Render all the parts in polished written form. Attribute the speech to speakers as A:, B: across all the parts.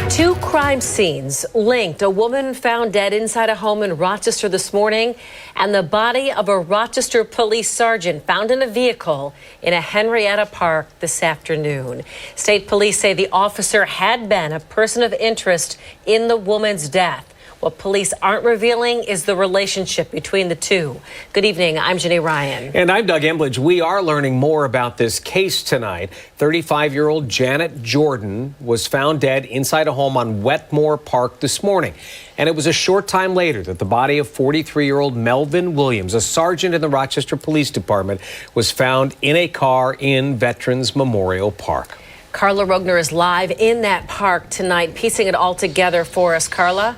A: Two crime scenes linked. A woman found dead inside a home in Rochester this morning, and the body of a Rochester Police Sergeant found in a vehicle in a Henrietta Park this afternoon. State police say the officer had been a person of interest in the woman's death. What police aren't revealing is the relationship between the two. Good evening, I'm Jenny Ryan.
B: And I'm Doug Embledge. We are learning more about this case tonight. 35-year-old Janet Jordan was found dead inside a home on Wetmore Park this morning. And it was a short time later that the body of 43-year-old Melvin Williams, a sergeant in the Rochester Police Department, was found in a car in Veterans Memorial Park.
A: Carla Rogner is live in that park tonight, piecing it all together for us. Carla?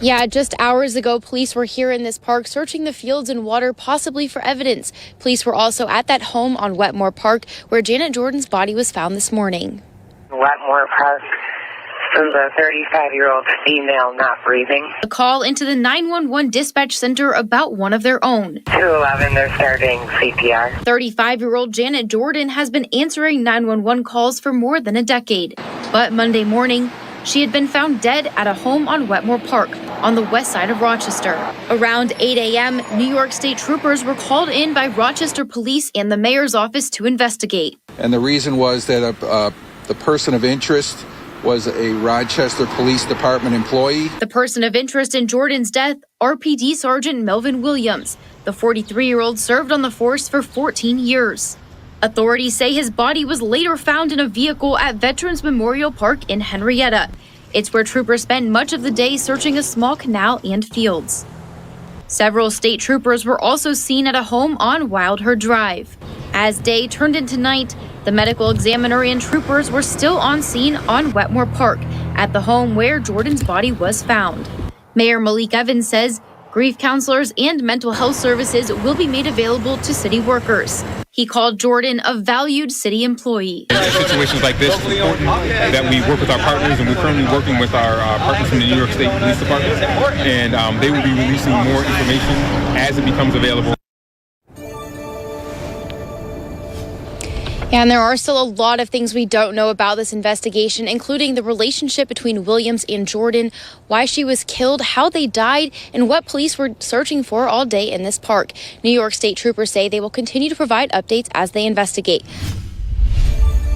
C: Yeah, just hours ago, police were here in this park searching the fields and water, possibly for evidence. Police were also at that home on Wetmore Park where Janet Jordan's body was found this morning.
D: Wetmore Park, there's a 35-year-old female not breathing.
C: A call into the 911 dispatch center about one of their own.
D: 211, they're starting CPR.
C: 35-year-old Janet Jordan has been answering 911 calls for more than a decade. But Monday morning, she had been found dead at a home on Wetmore Park on the west side of Rochester. Around 8 a.m., New York State troopers were called in by Rochester Police and the mayor's office to investigate.
E: And the reason was that the person of interest was a Rochester Police Department employee.
C: The person of interest in Jordan's death, RPD Sergeant Melvin Williams. The 43-year-old served on the force for 14 years. Authorities say his body was later found in a vehicle at Veterans Memorial Park in Henrietta. It's where troopers spend much of the day searching a small canal and fields. Several state troopers were also seen at a home on Wildherd Drive. As day turned into night, the medical examiner and troopers were still on scene on Wetmore Park at the home where Jordan's body was found. Mayor Malik Evans says grief counselors and mental health services will be made available to city workers. He called Jordan a valued city employee.
F: In situations like this, it's important that we work with our partners, and we're currently working with our partners from the New York State Police Department, and they will be releasing more information as it becomes available.
C: And there are still a lot of things we don't know about this investigation, including the relationship between Williams and Jordan, why she was killed, how they died, and what police were searching for all day in this park. New York State troopers say they will continue to provide updates as they investigate.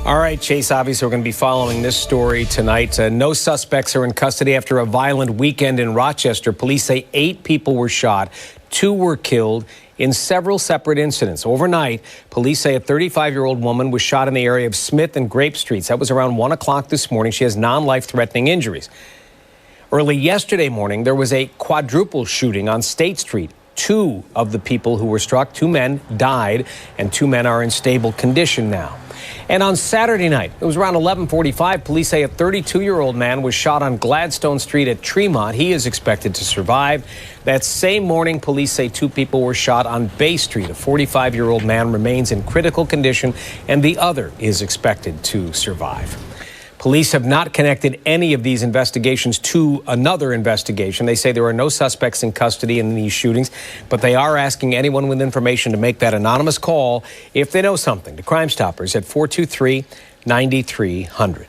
B: All right, Chase, obviously we're going to be following this story tonight. No suspects are in custody after a violent weekend in Rochester. Police say 8 people were shot, 2 were killed in several separate incidents. Overnight, police say a 35-year-old woman was shot in the area of Smith and Grape Streets. That was around 1 o'clock this morning. She has non-life-threatening injuries. Early yesterday morning, there was a quadruple shooting on State Street. 2 of the people who were struck, 2 men, died, and 2 men are in stable condition now. And on Saturday night, it was around 11:45, police say a 32-year-old man was shot on Gladstone Street at Tremont. He is expected to survive. That same morning, police say 2 people were shot on Bay Street. A 45-year-old man remains in critical condition, and the other is expected to survive. Police have not connected any of these investigations to another investigation. They say there are no suspects in custody in these shootings, but they are asking anyone with information to make that anonymous call if they know something to Crime Stoppers at 423-9300.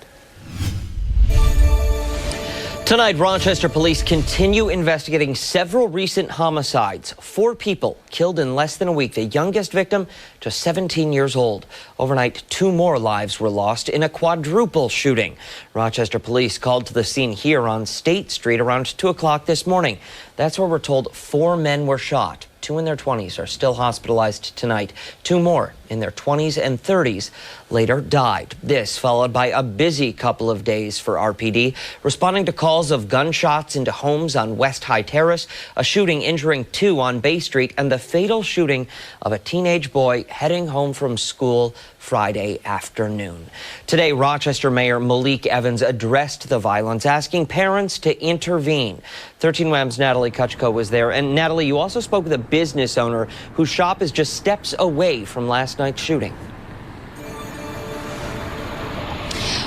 G: Tonight, Rochester Police continue investigating several recent homicides. 4 people killed in less than a week. The youngest victim, just 17 years old. Overnight, 2 more lives were lost in a quadruple shooting. Rochester Police called to the scene here on State Street around 2 o'clock this morning. That's where we're told 4 men were shot. 2 in their 20s are still hospitalized tonight. 2 more in their 20s and 30s later died. This followed by a busy couple of days for RPD, responding to calls of gunshots into homes on West High Terrace, a shooting injuring 2 on Bay Street, and the fatal shooting of a teenage boy heading home from school Friday afternoon. Today, Rochester Mayor Malik Evans addressed the violence, asking parents to intervene. 13 WAM's Natalie Kutchko was there. And Natalie, you also spoke with a business owner whose shop is just steps away from last night's shooting.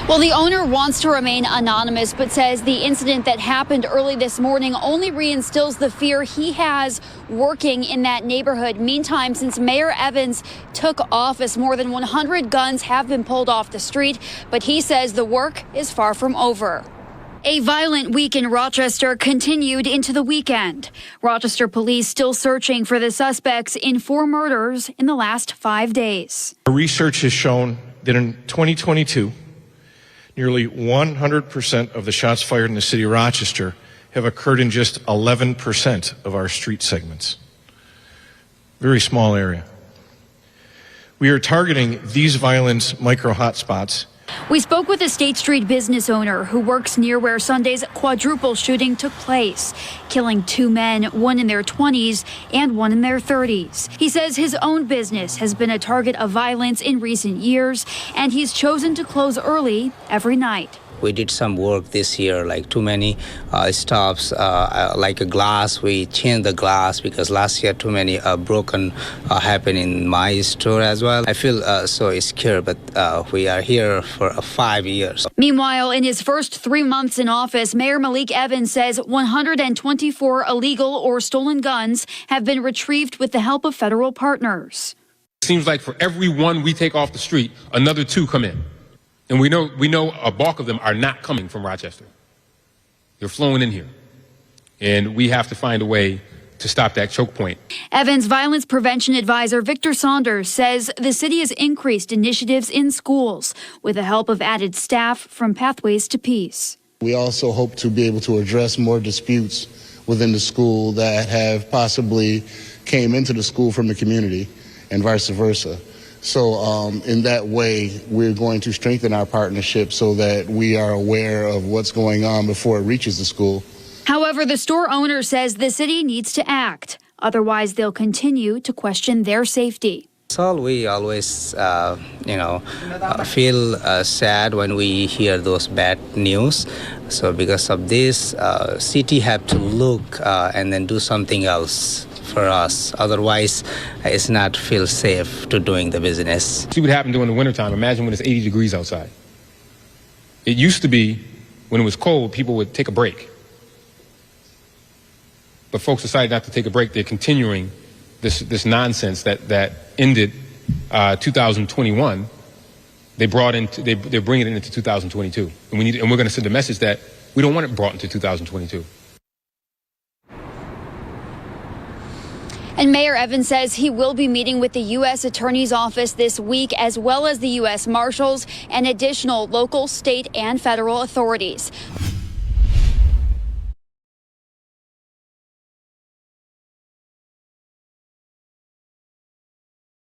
H: Well, the owner wants to remain anonymous, but says the incident that happened early this morning only reinstills the fear he has working in that neighborhood. Meantime, since Mayor Evans took office, more than 100 guns have been pulled off the street, but he says the work is far from over. A violent week in Rochester continued into the weekend. Rochester Police still searching for the suspects in 4 murders in the last 5 days.
I: Our research has shown that in 2022, nearly 100% of the shots fired in the city of Rochester have occurred in just 11% of our street segments. Very small area. We are targeting these violent micro hotspots.
C: We spoke with a State Street business owner who works near where Sunday's quadruple shooting took place, killing 2 men, one in their 20s and one in their 30s. He says his own business has been a target of violence in recent years, and he's chosen to close early every night.
J: We did some work this year, like too many stops, like a glass. We changed the glass because last year too many broken happened in my store as well. I feel so scared, but we are here for 5 years.
C: Meanwhile, in his first 3 months in office, Mayor Malik Evans says 124 illegal or stolen guns have been retrieved with the help of federal partners.
F: It seems like for every one we take off the street, another 2 come in. And we know a bulk of them are not coming from Rochester. They're flowing in here. And we have to find a way to stop that choke point.
C: Evans Violence Prevention Advisor Victor Saunders says the city has increased initiatives in schools with the help of added staff from Pathways to Peace.
K: We also hope to be able to address more disputes within the school that have possibly came into the school from the community and vice versa. So in that way, we're going to strengthen our partnership so that we are aware of what's going on before it reaches the school.
C: However, the store owner says the city needs to act. Otherwise, they'll continue to question their safety.
J: So we always, feel sad when we hear those bad news. So because of this, city have to look and then do something else for us. Otherwise, it's not feel safe to doing the business.
F: See what happened during the wintertime. Imagine when it's 80 degrees outside. It used to be when it was cold, people would take a break. But folks decided not to take a break. They're continuing this nonsense that ended 2021. They're bringing it into 2022, and we're going to send a message that we don't want it brought into 2022.
H: And Mayor Evans says he will be meeting with the U.S. Attorney's Office this week, as well as the U.S. Marshals and additional local, state, and federal authorities.